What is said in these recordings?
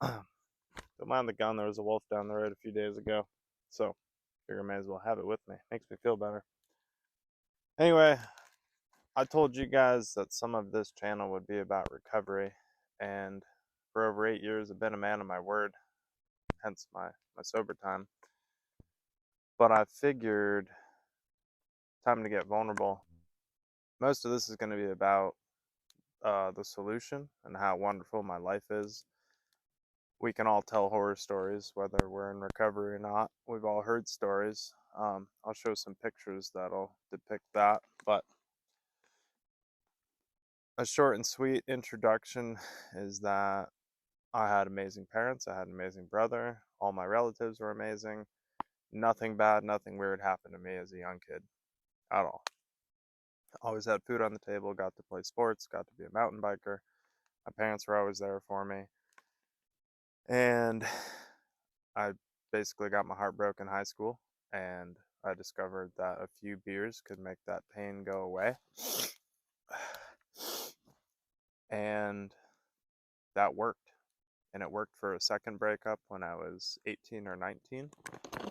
again. Don't mind the gun. There was a wolf down the road a few days ago, so figure I may as well have it with me. Makes me feel better. Anyway, I told you guys that some of this channel would be about recovery, and for over 8 years I've been a man of my word, hence my sober time. But I figured time to get vulnerable. Most of this is going to be about the solution and how wonderful my life is. We can all tell horror stories, whether we're in recovery or not. We've all heard stories. I'll show some pictures that'll depict that. But a short and sweet introduction is that I had amazing parents. I had an amazing brother. All my relatives were amazing. Nothing bad, nothing weird happened to me as a young kid at all. Always had food on the table, got to play sports, got to be a mountain biker. My parents were always there for me. And I basically got my heart broken in high school, and I discovered that a few beers could make that pain go away. And that worked. And it worked for a second breakup when I was 18 or 19. A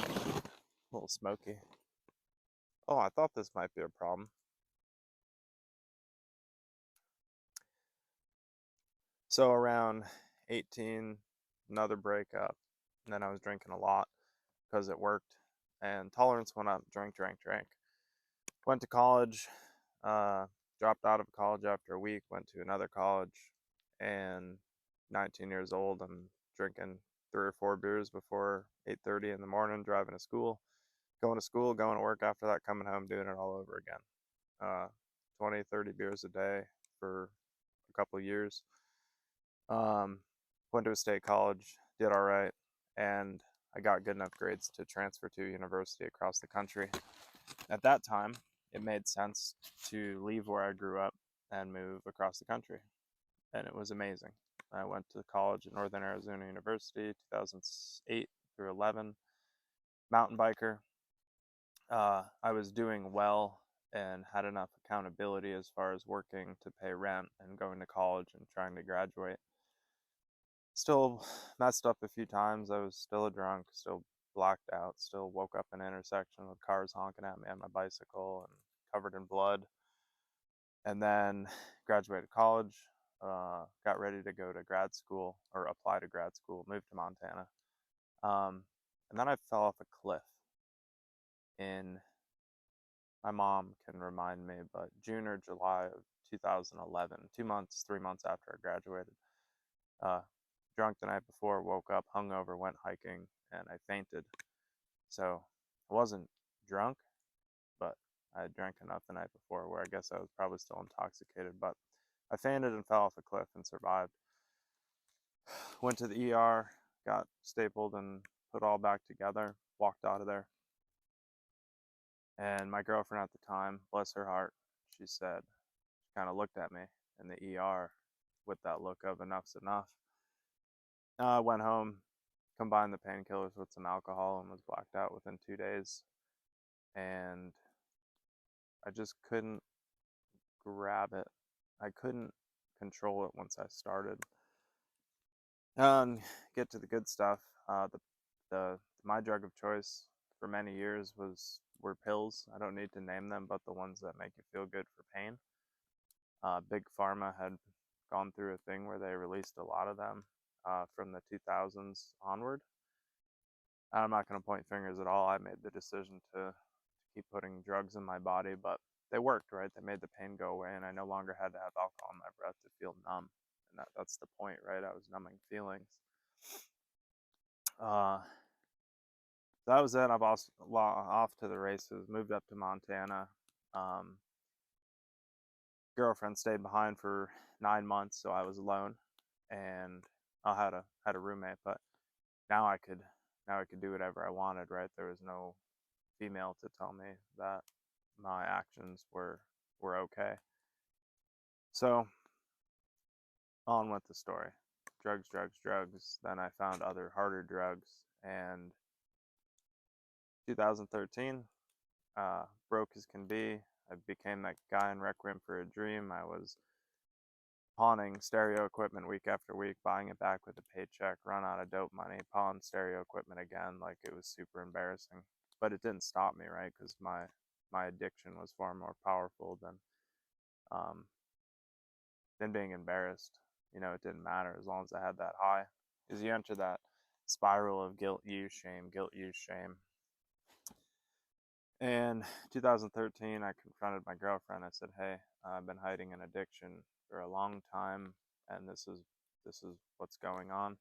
little smoky. Oh, I thought this might be a problem. So around 18, another breakup. And then I was drinking a lot because it worked. And tolerance went up. Drank. Went to college. Dropped out of college after a week. Went to another college. And 19 years old, I'm drinking 3 or 4 beers before 8:30 in the morning, driving to school, going to work after that, coming home, doing it all over again. 20, 30 beers a day for a couple of years. Went to a state college, did all right, and I got good enough grades to transfer to a university across the country. At that time, it made sense to leave where I grew up and move across the country, and it was amazing. I went to college at Northern Arizona University, 2008 through 11, mountain biker. I was doing well and had enough accountability as far as working to pay rent and going to college and trying to graduate. Still messed up a few times. I was still a drunk, still blacked out, still woke up in an intersection with cars honking at me on my bicycle and covered in blood. And then graduated college, got ready to go to grad school or apply to grad school, moved to Montana. And then I fell off a cliff in, my mom can remind me, but June or July of 2011, 2 months, 3 months after I graduated. Uh, Drunk the night before, woke up hungover, went hiking, and I fainted. So I wasn't drunk, but I had drank enough the night before where I guess I was probably still intoxicated. But I fainted and fell off a cliff and survived. Went to the ER, got stapled and put all back together, walked out of there. And my girlfriend at the time, bless her heart, she said, she kind of looked at me in the ER with that look of enough's enough. I went home, combined the painkillers with some alcohol, and was blacked out within 2 days. And I just couldn't grab it. I couldn't control it once I started. Get to the good stuff. The my drug of choice for many years were pills. I don't need to name them, but the ones that make you feel good for pain. Big Pharma had gone through a thing where they released a lot of them from the 2000s onward. I'm not going to point fingers at all. I made the decision to keep putting drugs in my body, but they worked, right? They made the pain go away, and I no longer had to have alcohol in my breath to feel numb. And that's the point, right? I was numbing feelings. So that was it. I've also off to the races, moved up to Montana. Girlfriend stayed behind for 9 months, so I was alone, and I had a roommate. But now I could do whatever I wanted, right? There was no female to tell me that my actions were okay. So on with the story. Drugs. Then I found other harder drugs, and 2013, broke as can be. I became that guy in Requiem for a Dream. I was pawning stereo equipment week after week, buying it back with a paycheck, run out of dope money, pawn stereo equipment again. Like, it was super embarrassing, but it didn't stop me, right? Because my addiction was far more powerful um, than being embarrassed. You know, it didn't matter as long as I had that high, because you enter that spiral of guilt, use, shame, guilt, use, shame. And 2013, I confronted my girlfriend. I said, "Hey, I've been hiding an addiction for a long time, and this is what's going on."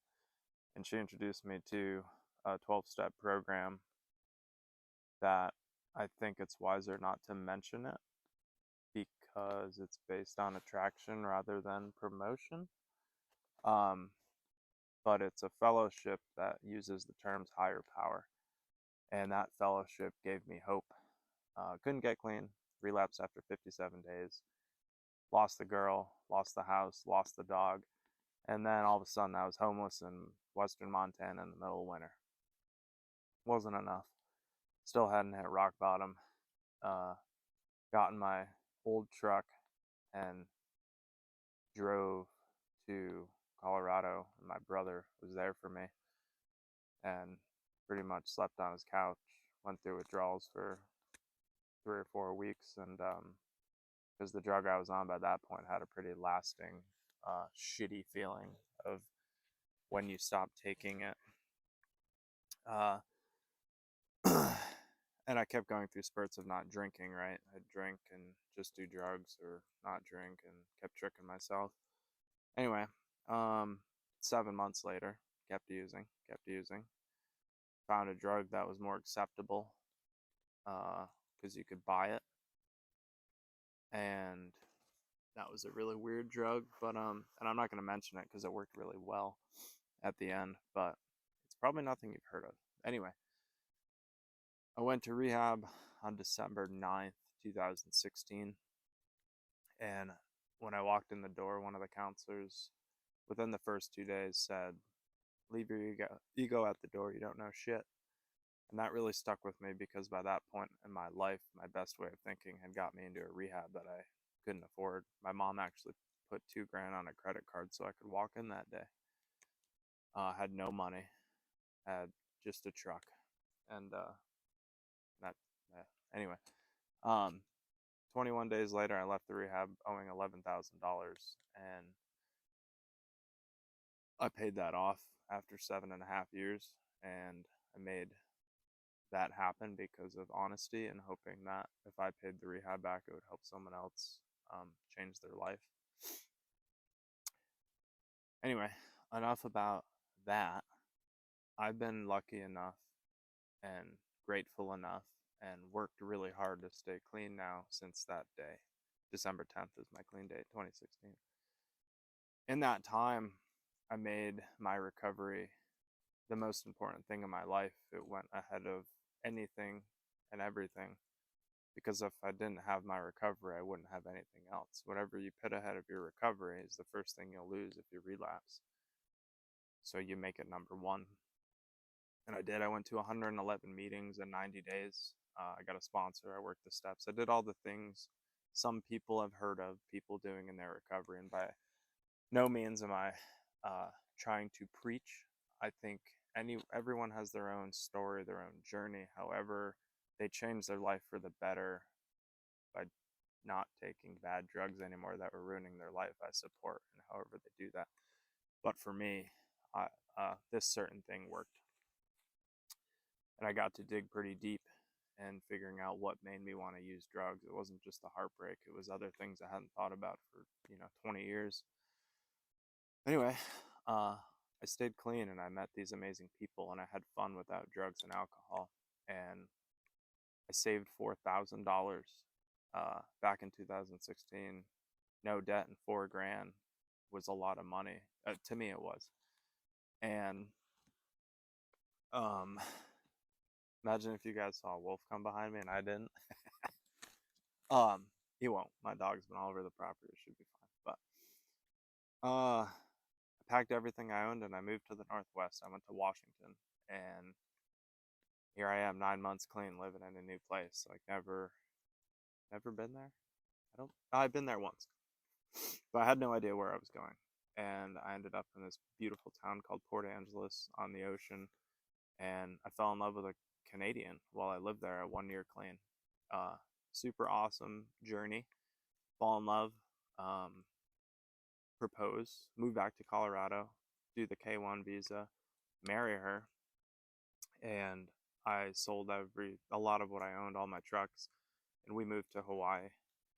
And she introduced me to a 12-step program that I think it's wiser not to mention it because it's based on attraction rather than promotion. Um, but it's a fellowship that uses the terms higher power, and that fellowship gave me hope. Couldn't get clean, relapsed after 57 days, lost the girl, lost the house, lost the dog, and then all of a sudden I was homeless in western Montana in the middle of winter. Wasn't enough. Still hadn't hit rock bottom. Got in my old truck and drove to Colorado. My brother was there for me and pretty much slept on his couch. Went through withdrawals for 3 or 4 weeks, and because the drug I was on by that point had a pretty lasting, shitty feeling of when you stop taking it. And I kept going through spurts of not drinking, right? I'd drink and just do drugs or not drink and kept tricking myself. Anyway, 7 months later, kept using. Found a drug that was more acceptable because you could buy it. And that was a really weird drug, but and I'm not going to mention it because it worked really well at the end, but it's probably nothing you've heard of. Anyway, I went to rehab on December 9th, 2016, and when I walked in the door, one of the counselors within the first 2 days said, "Leave your ego at the door, you don't know shit." And that really stuck with me because by that point in my life, my best way of thinking had got me into a rehab that I couldn't afford. My mom actually put $2,000 on a credit card so I could walk in that day. Had no money, had just a truck, and that. Anyway, 21 days later, I left the rehab owing $11,000, and I paid that off after 7.5 years, and I made that happen because of honesty and hoping that if I paid the rehab back, it would help someone else change their life. Anyway, enough about that. I've been lucky enough and grateful enough and worked really hard to stay clean now since that day. December 10th is my clean date, 2016. In that time, I made my recovery the most important thing in my life. It went ahead of anything and everything, because if I didn't have my recovery, I wouldn't have anything else. Whatever you put ahead of your recovery is the first thing you'll lose if you relapse. So you make it number one. And I did. I went to 111 meetings in 90 days. I got a sponsor. I worked the steps. I did all the things some people have heard of people doing in their recovery. And by no means am I trying to preach. I think everyone has their own story, their own journey. However, they change their life for the better by not taking bad drugs anymore that were ruining their life. I support, and however they do that. But for me, this certain thing worked, and I got to dig pretty deep and figuring out what made me want to use drugs. It wasn't just the heartbreak; it was other things I hadn't thought about for 20 years. Anyway, I stayed clean and I met these amazing people and I had fun without drugs and alcohol. And I saved $4,000 back in 2016. No debt and $4,000 was a lot of money. To me, it was. And imagine if you guys saw a wolf come behind me and I didn't. He won't. My dog's been all over the property. It should be fine. But I packed everything I owned and I moved to the Northwest. I went to Washington, and here I am 9 months clean, living in a new place. Like never been there. I've been there once, But I had no idea where I was going. And I ended up in this beautiful town called Port Angeles on the ocean. And I fell in love with a Canadian while I lived there at 1 year clean. Uh, Super awesome journey. Fall in love, propose, move back to Colorado, do the K1 visa, marry her, and I sold a lot of what I owned, all my trucks, and we moved to Hawaii.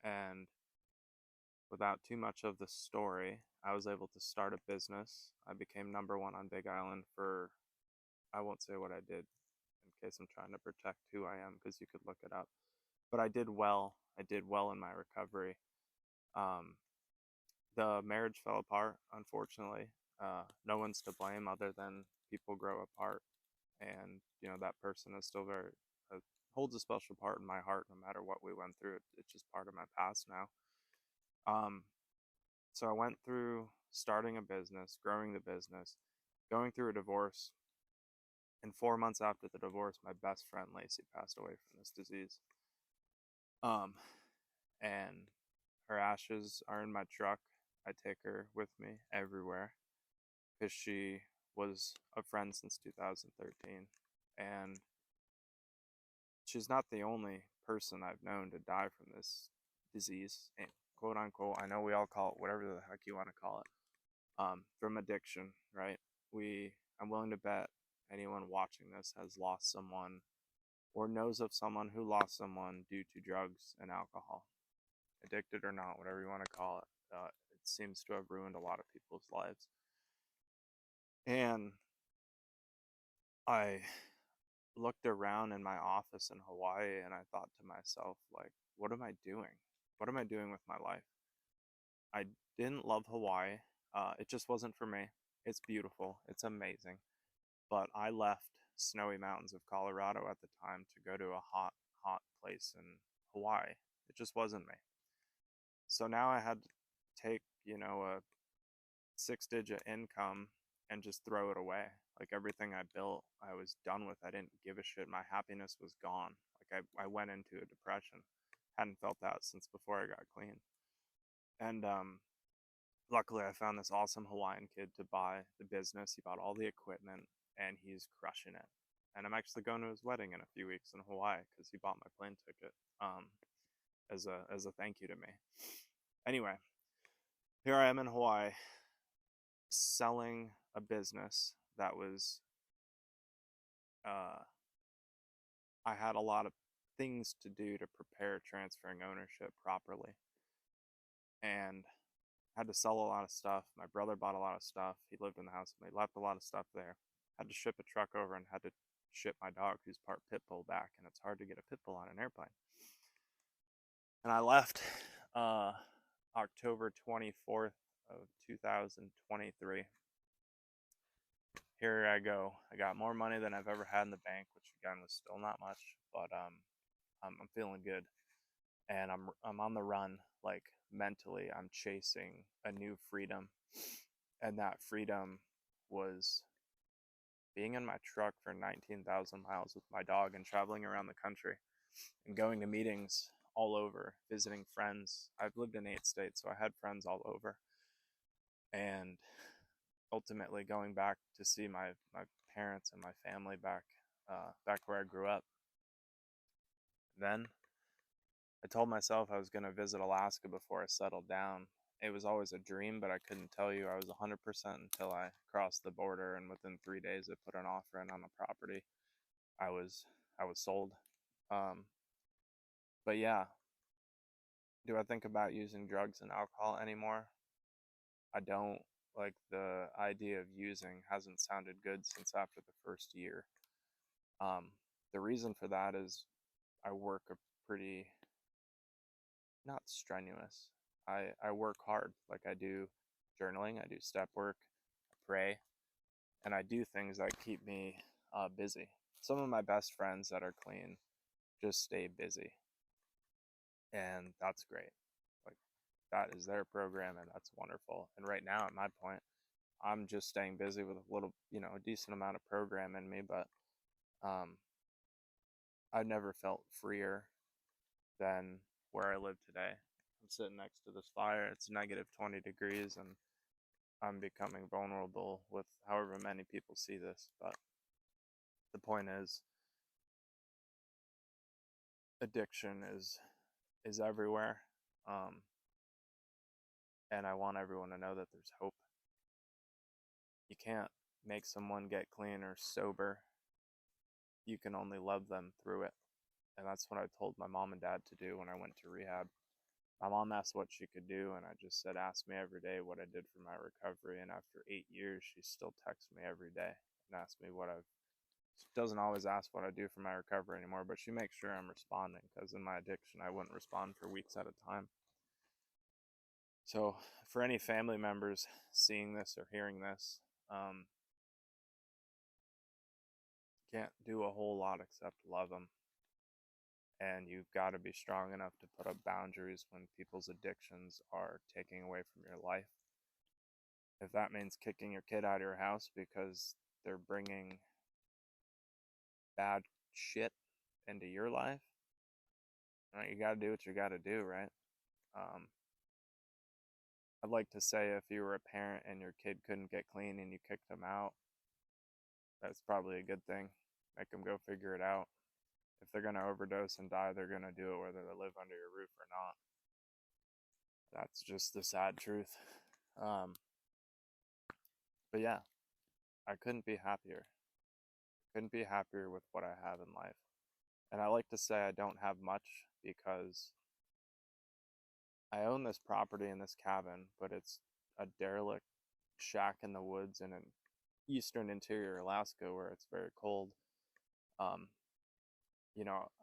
And without too much of the story, I was able to start a business. I became #1 on Big Island for, I won't say what I did in case I'm trying to protect who I am because you could look it up. But I did well. I did well in my recovery. Um, the marriage fell apart, unfortunately. No one's to blame other than people grow apart. And, that person is still uh, holds a special part in my heart no matter what we went through. It's just part of my past now. Um, so I went through starting a business, growing the business, going through a divorce. And 4 months after the divorce, my best friend Lacey passed away from this disease. Um, and her ashes are in my truck. I take her with me everywhere because she was a friend since 2013. And she's not the only person I've known to die from this disease, and quote unquote. I know we all call it whatever the heck you want to call it, from addiction, right? I'm willing to bet anyone watching this has lost someone or knows of someone who lost someone due to drugs and alcohol, addicted or not, whatever you want to call it. It seems to have ruined a lot of people's lives. And I looked around in my office in Hawaii and I thought to myself, like, what am I doing? What am I doing with my life? I didn't love Hawaii. It just wasn't for me. It's beautiful. It's amazing. But I left snowy mountains of Colorado at the time to go to a hot, hot place in Hawaii. It just wasn't me. So now I had to take, a 6-digit income and just throw it away. Like everything I built, I was done with. I didn't give a shit. My happiness was gone. Like I went into a depression. Hadn't felt that since before I got clean. And luckily, I found this awesome Hawaiian kid to buy the business. He bought all the equipment and he's crushing it. And I'm actually going to his wedding in a few weeks in Hawaii because he bought my plane ticket, as a thank you to me. Anyway, here I am in Hawaii selling a business that was, I had a lot of things to do to prepare transferring ownership properly, and had to sell a lot of stuff. My brother bought a lot of stuff. He lived in the house with me, left a lot of stuff there. Had to ship a truck over and had to ship my dog, who's part pit bull, back, and it's hard to get a pit bull on an airplane. And I left October 24th of 2023. Here I go. I got more money than I've ever had in the bank, which again was still not much, but I'm feeling good, and I'm on the run. Like mentally, I'm chasing a new freedom, and that freedom was being in my truck for 19,000 miles with my dog and traveling around the country and going to meetings all over, visiting friends. I've lived in 8 states, so I had friends all over, and ultimately going back to see my parents and my family back where I grew up. Then I told myself I was going to visit Alaska before I settled down. It was always a dream, but I couldn't tell you I was 100% until I crossed the border, and within 3 days I put an offer in on the property. I was sold. But yeah, do I think about using drugs and alcohol anymore? I don't. Like, the idea of using hasn't sounded good since after the first year. The reason for that is I work a pretty, not strenuous. I work hard. Like, I do journaling, I do step work, I pray, and I do things that keep me busy. Some of my best friends that are clean just stay busy, and that's great. Like, that is their program, and that's wonderful. And right now, at my point, I'm just staying busy with a little, a decent amount of program in me, but um, I've never felt freer than where I live today. I'm sitting next to this fire. It's negative 20 degrees, and I'm becoming vulnerable with however many people see this. But the point is, addiction is everywhere, and I want everyone to know that there's hope. You can't make someone get clean or sober. You can only love them through it. And that's what I told my mom and dad to do when I went to rehab. My mom asked what she could do, and I just said, ask me every day what I did for my recovery. And after 8 years, she still texts me every day and asks me what I've. She doesn't always ask what I do for my recovery anymore, but she makes sure I'm responding, because in my addiction, I wouldn't respond for weeks at a time. So for any family members seeing this or hearing this, can't do a whole lot except love them. And you've got to be strong enough to put up boundaries when people's addictions are taking away from your life. If that means kicking your kid out of your house because they're bringing bad shit into your life, you got to do what you got to do, right? I'd like to say if you were a parent and your kid couldn't get clean and you kicked them out, that's probably a good thing. Make them go figure it out. If they're going to overdose and die, they're going to do it whether they live under your roof or not. That's just the sad truth. But yeah, I couldn't be happier. Couldn't be happier with what I have in life. And I like to say I don't have much because I own this property in this cabin, but it's a derelict shack in the woods in an eastern interior Alaska where it's very cold.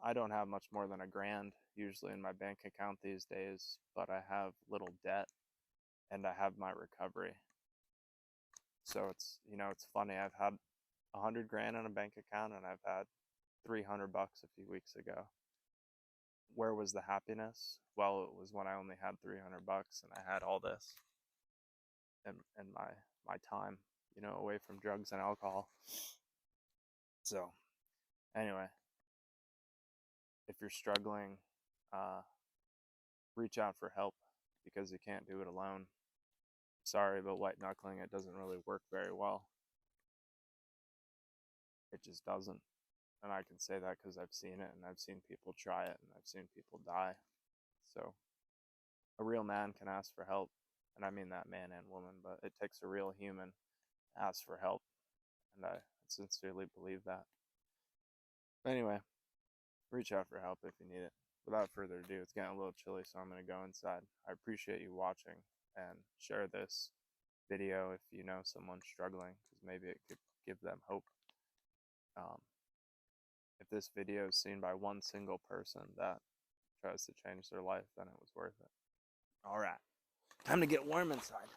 I don't have much more than $1,000 usually in my bank account these days, but I have little debt and I have my recovery. So it's funny. I've had $100,000 in a bank account and I've had $300 a few weeks ago. Where was the happiness? Well, it was when I only had $300 and I had all this and my time, away from drugs and alcohol. So anyway, if you're struggling, reach out for help because you can't do it alone. Sorry, but white knuckling, it doesn't really work very well. It just doesn't. And I can say that because I've seen it and I've seen people try it and I've seen people die. So a real man can ask for help. And I mean that man and woman, but it takes a real human to ask for help. And I sincerely believe that. Anyway, reach out for help if you need it. Without further ado, it's getting a little chilly, so I'm going to go inside. I appreciate you watching and share this video if you know someone struggling, because maybe it could give them hope. If this video is seen by one single person that tries to change their life, then it was worth it. All right, time to get warm inside.